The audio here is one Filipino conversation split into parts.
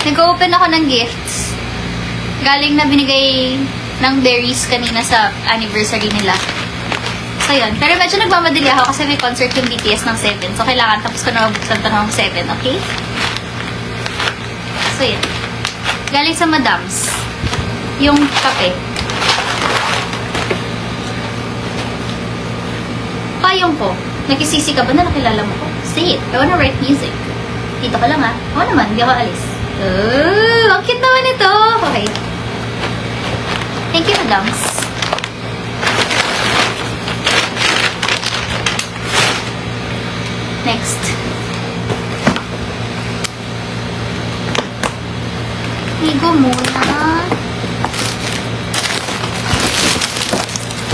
Nag-open ako ng gifts. Galing na binigay ng berries kanina sa anniversary nila. So, yun. Pero medyo nagmamadali ako kasi may concert yung BTS ng 7. So, kailangan tapos ko na mabuksan ito ng 7, okay? So, yun. Galing sa Madams. Yung kape. Payong ko. Nakisisi ka ba na nakilala mo ko? Say it. I wanna write music. Dito ka lang ha. Oo naman, hindi ako alis. Oh, ang cute naman ito. Okay. Thank you, Madams. Next. Ligo muna.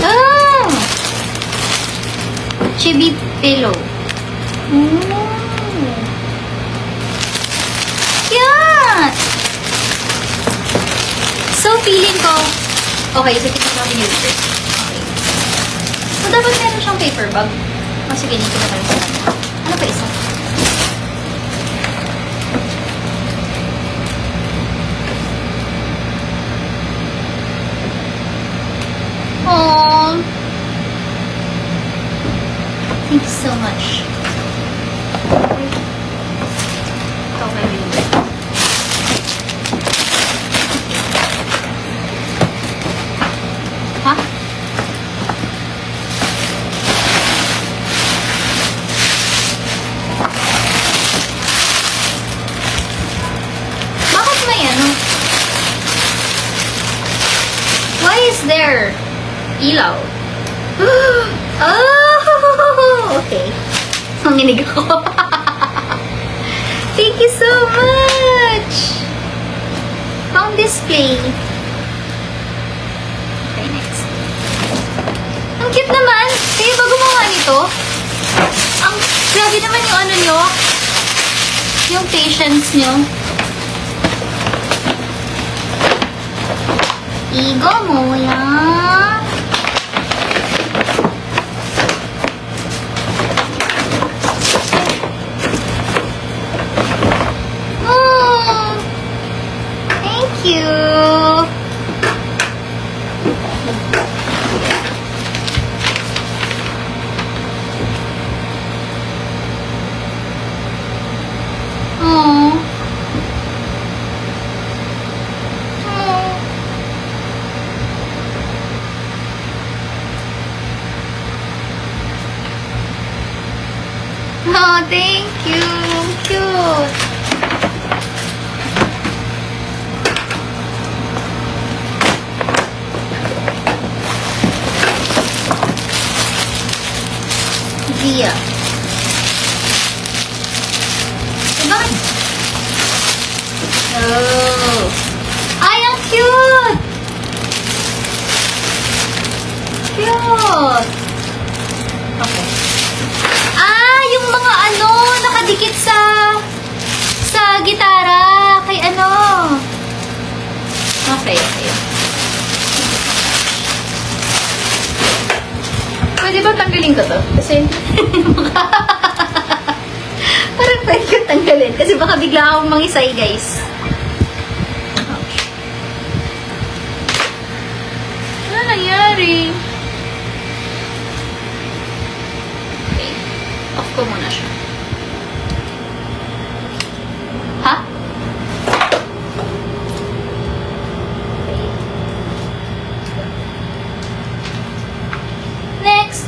Oh! Chibi pillow. Oh. Cute! So, feeling ko, okay, so tingnan namin yung first. Okay. So, dapat meron siyang paper bag. O, sige, hindi ko na tayo sa kanya. Ano pa isa? Aww. Thank you so much. Okay, ha? Bakit may ano? Why is there ilaw? Oh! Okay. Manginig ako. Thank you so much! Pang display. Okay, next. Ang cute naman! Kayo ba gumawa nito? Ang grabe naman yung ano nyo. Yung patience nyo. Igo mo lang. Oh, thank you. Oh. Oh, thank you. Cute. Dia. Bakit? Oh. Ay, ang cute! Cute! Okay. Ah, yung mga ano, nakadikit sa gitara. Kay ano. Okay, okay. Pwede ba tanggalin ko to? Kasi parang pwede ko tanggalin. Kasi baka bigla akong mangisay, guys. Ano nangyari? Okay. Off ko muna siya. Ha? Okay. Next.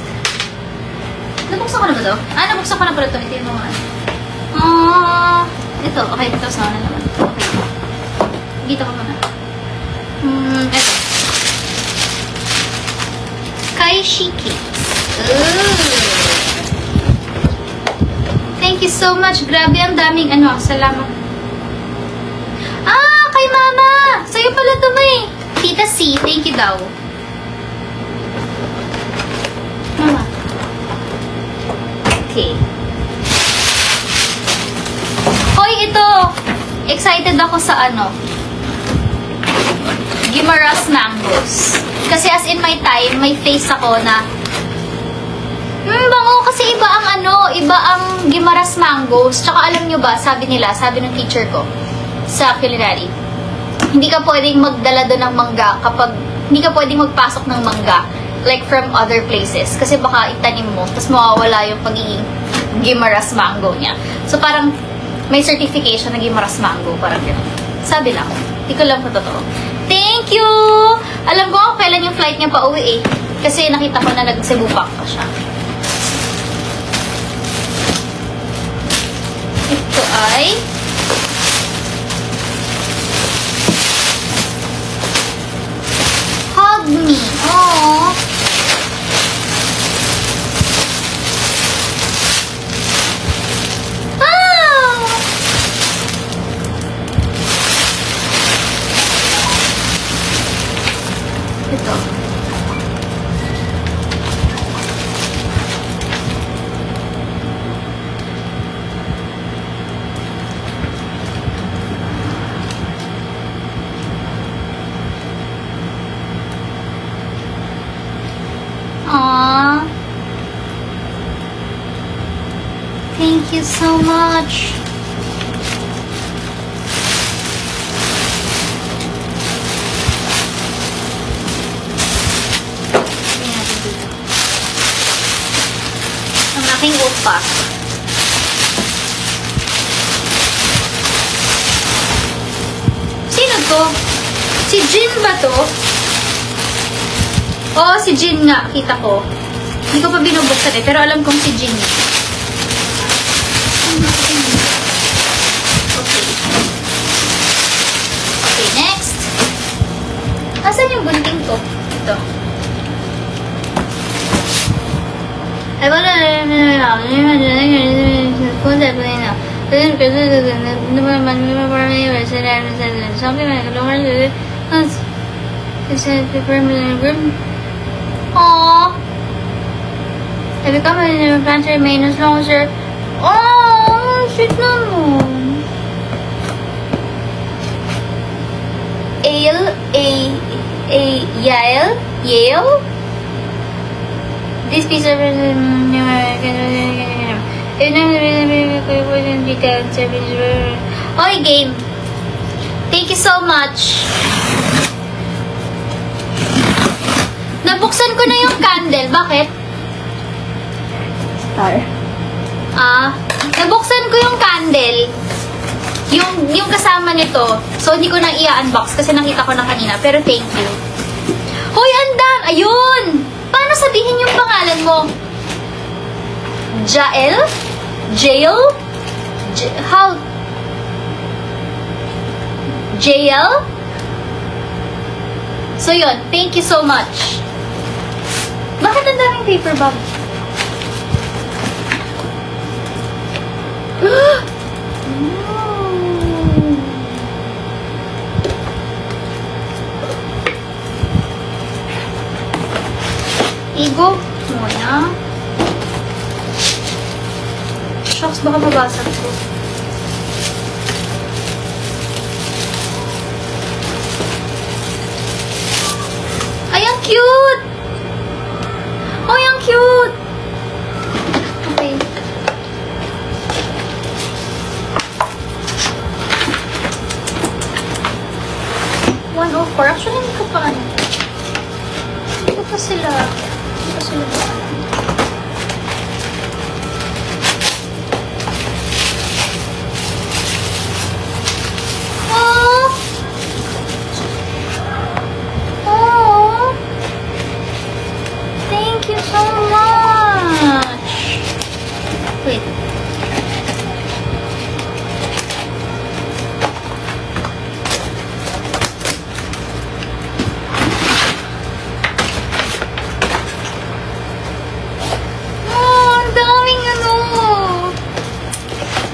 Nabuksan ko na ba ito? Ah, nabuksan ko na pala ito. Ito yung mga ano. Ito. Okay, ito sa na naman. Okay. Dito ko muna. Ito. Kaishiki. Thank you so much. Grabe, ang daming ano. Salamat. Ah, kay Mama. Sa'yo pala ito, May. Tita C, thank you daw. Mama. Okay. Hoy, ito. Excited ako sa ano. Gimaras Mangoes. Kasi as in my time, may face ako na bango kasi iba ang ano, iba ang Gimaras Mangoes. Tsaka alam nyo ba, sabi nila, sabi ng teacher ko, sa culinary. Hindi ka pwedeng magdala doon ng mangga kapag hindi ka pwedeng magpasok ng mangga like from other places kasi baka itanim mo tapos mawawala yung pagiging Guimaras mango niya. So parang may certification na Guimaras mango, parang gano'n. Sabi lang. Hindi ko lang kung totoo. Thank you! Alam ko kung kailan yung flight niya pa uwi eh. Kasi nakita ko na nag-Cebu pa siya. Ito ay Hug Me. Aww. Ito. Aww. Thank you so much. Ang aking upa. Sino to? Si Jin ba to? Oo, si Jin nga. Kita ko. Hindi ko pa binubuksan eh. Pero alam kong si Jin yun. Okay. Okay, next. Asan yung gunting ko? Ito. I wanna Aww. I become a pantry maintenance longer. Oh, shit naman. Yale? This piece of Oy, game. Thank you so much. Nabuksan ko na yung candle. Bakit? Star. Nabuksan ko yung candle. Yung kasama nito. So, hindi ko na i-unbox kasi nakita ko na kanina. Pero thank you. Hoy, andang! Ayun! Paano sabihin yung pangalan mo? Jael? Jael? How? Jael? So, yun. Thank you so much. Bakit ang daming paper bag? Igo muna. Shucks, baka mabasag ko. Ay, ang cute! Oh, ang cute! Okay. One oh four. Actually, hindi ko pa ano. Hindi ko pa sila. Hindi ko sila ba? Oh! Oh! Thank you so much! Wait.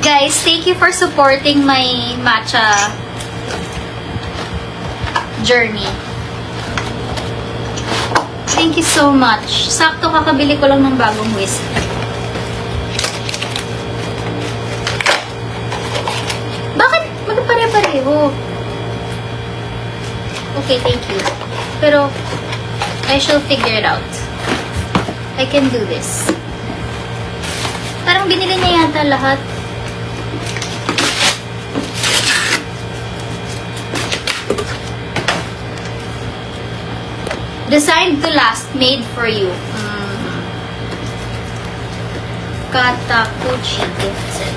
Guys, thank you for supporting my matcha journey. Thank you so much. Sakto kakabili ko lang ng bagong whisk. Bakit magpare-pareho? Okay, thank you. Pero, I shall figure it out. I can do this. Parang binili niya yata lahat. Designed to last, made for you. Katakuchi gift set.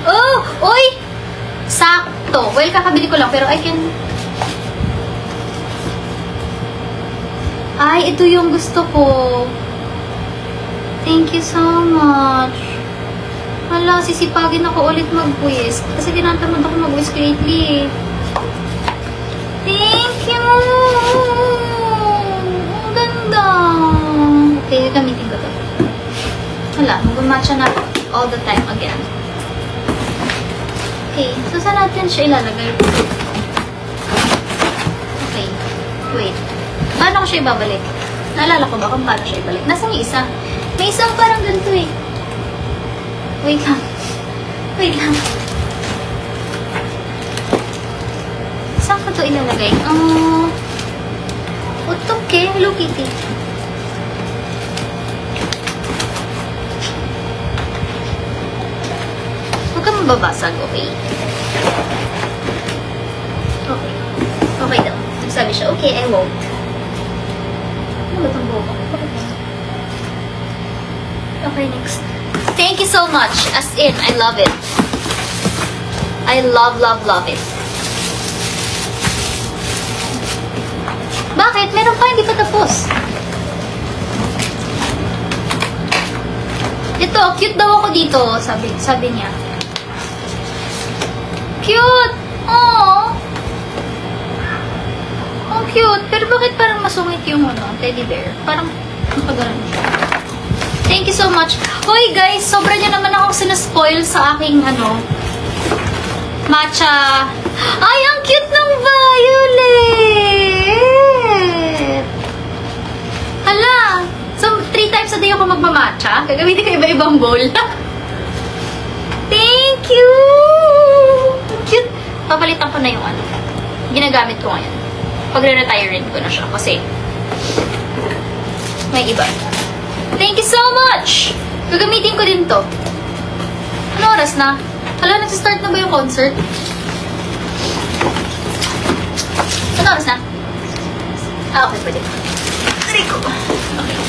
Oh! Uy! Sakto. Well, kakabili ko lang, pero I can... Ay, ito yung gusto ko. Thank you so much. Hala, sisipagin ako ulit mag-whisk. Kasi tinatamad ako mag-whisk lately. Thank you! Ang ganda. Okay, gamitin ko to. Hala, mag-matcha na all the time again. Okay, so saan natin siya ilalagay? Okay, wait. Paano ko siya ibabalik? Naalala ko ba kung paano siya ibalik? Nasaan yung isa? May isang parang ganito eh. Wait lang. Wait lang. Saan ko ito ilalagay? Utok eh. Hello Kitty. Huwag ka mababasag, okay? Okay. Okay daw. Sabi siya, okay, I won't. Ano ba itong boba? Okay, next. Thank you so much. As in, I love it. I love, love, love it. Bakit? Meron pa, hindi pa tapos. Ito, cute daw ako dito. Sabi niya. Cute! Aww! Oh, cute. Pero bakit parang masungit yung teddy bear? Parang nakagalan siya. Thank you so much. Hoy guys, sobra niyo naman akong sinaspoil sa aking matcha. Ay, ang cute ng violet! Hala! So, 3 times a day ako magmamatcha. Gagamitin ko iba-ibang bowl. Thank you! Cute! Papalitan ko na yung ginagamit ko ngayon. Pagre-retirein ko na siya kasi may iba. Thank you so much! Gagamitin ko din to. Ano oras na? Hala, nagsistart na ba yung concert? Ano oras na? Okay, pwede. Rico. Okay.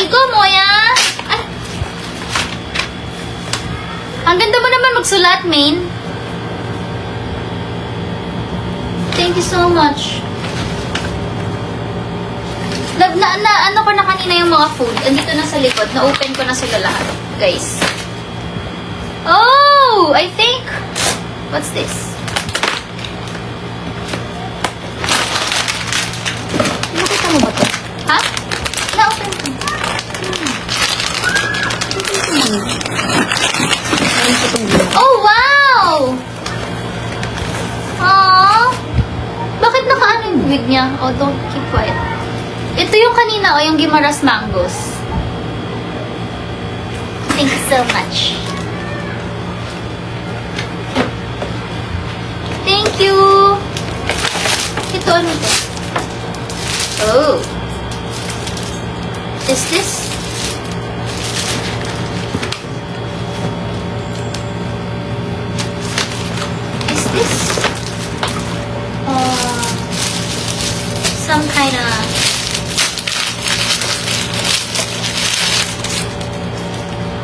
Iko, Moya! Ay! Ang ganda mo naman magsulat, main. Thank you so much. Ano ko na kanina yung mga food. Andito na sa likod. Na-open ko na sila lahat. Guys. Oh! I think... What's this? Nakita mo ba ito? Ha? Na-open ko. Oh, wow! Aww! Bakit naka-ano yung wig niya? Oh, don't keep quiet. Ito yung kanina, yung Gimaras Mangoes. Thank you so much. Thank you! Ito, ano ito? Oh. Is this? Is this? Some kind of...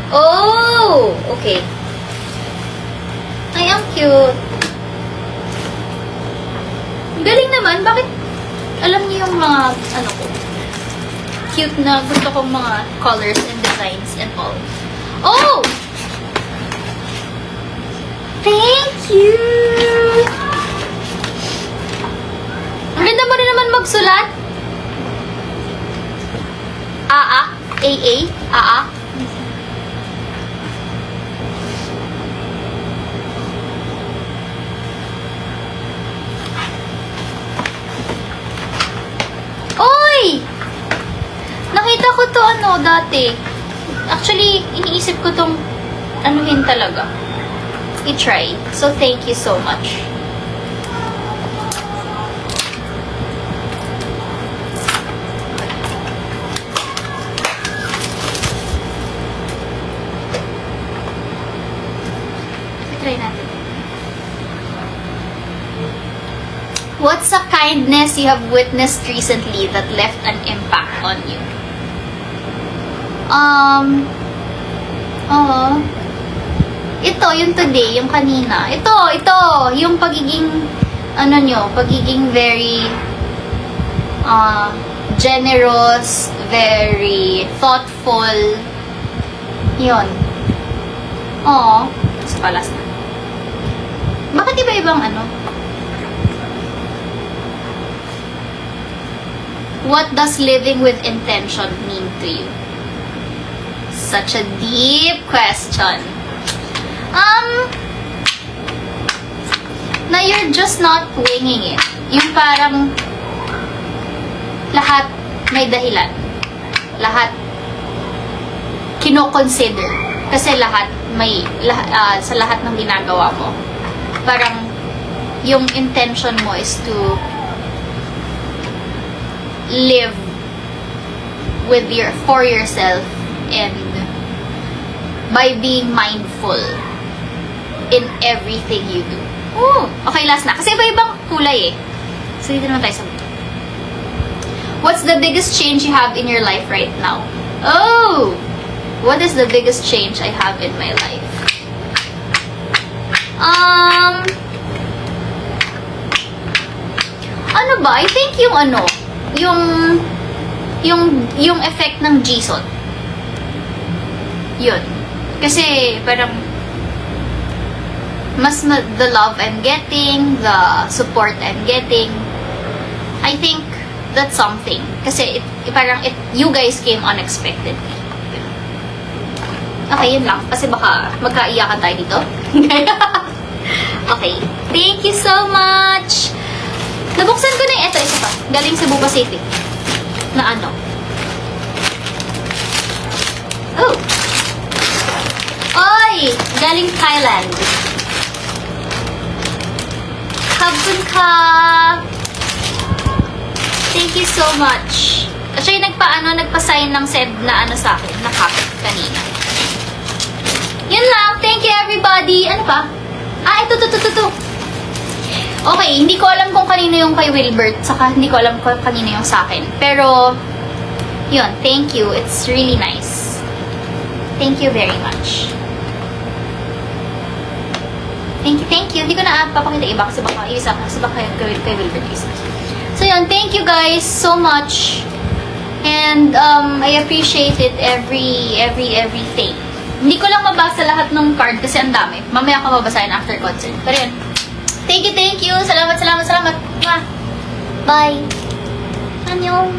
Oh! Okay. Ay, ang cute. Galing naman. Bakit? Alam niyo yung mga, ko, cute na gusto kong mga colors and designs and all. Oh! Thank you! Ang ganda mo rin naman magsulat. AA? AA? AA? Oy! Nakita ko to dati. Actually, iniisip ko tong anuhin talaga. I-try. So, thank you so much. I-try natin. What's a kindness you have witnessed recently that left an impact on you? Ito, yung today, yung kanina. Ito, yung pagiging, pagiging very, generous, very thoughtful. Yun. Sa palas na. Bakit iba-ibang What does living with intention mean to you? Such a deep question. Na you're just not winging it. Yung parang lahat may dahilan. Lahat kino-consider. Kasi sa lahat ng ginagawa mo, parang yung intention mo is to live for yourself and by being mindful in everything you do. Okay, last na. Kasi iba-ibang kulay eh. So, dito naman tayo sa What's the biggest change you have in your life right now? What is the biggest change I have in my life? Ano ba? I think yung effect ng GSOT. Yun. Kasi parang the love I'm getting, the support I'm getting, I think that's something. Kasi you guys came unexpectedly. Okay, yun lang. Kasi baka magkaiyakan tayo dito. Okay. Thank you so much! Nabuksan ko na yung isa pa. Galing Cebu Pacific. Na Oy! Galing Thailand. Habun ka! Thank you so much. Actually, nagpa-sign ng send na sa akin, na copy kanina. Yun lang. Thank you, everybody. Ano pa? Ito. Okay, hindi ko alam kung kanino yung kay Wilbert, saka hindi ko alam kung kanino yung sa akin. Pero, yun, thank you. It's really nice. Thank you very much. Thank you. Hindi ko na papakita iba kasi baka kay Wilbert isa. So, yun, thank you guys so much. And, I appreciate it everything. Hindi ko lang mabasa lahat ng card kasi ang dami. Mamaya ko mabasahin after concert. Pero yun. Thank you. Salamat. Bye. Annyeong.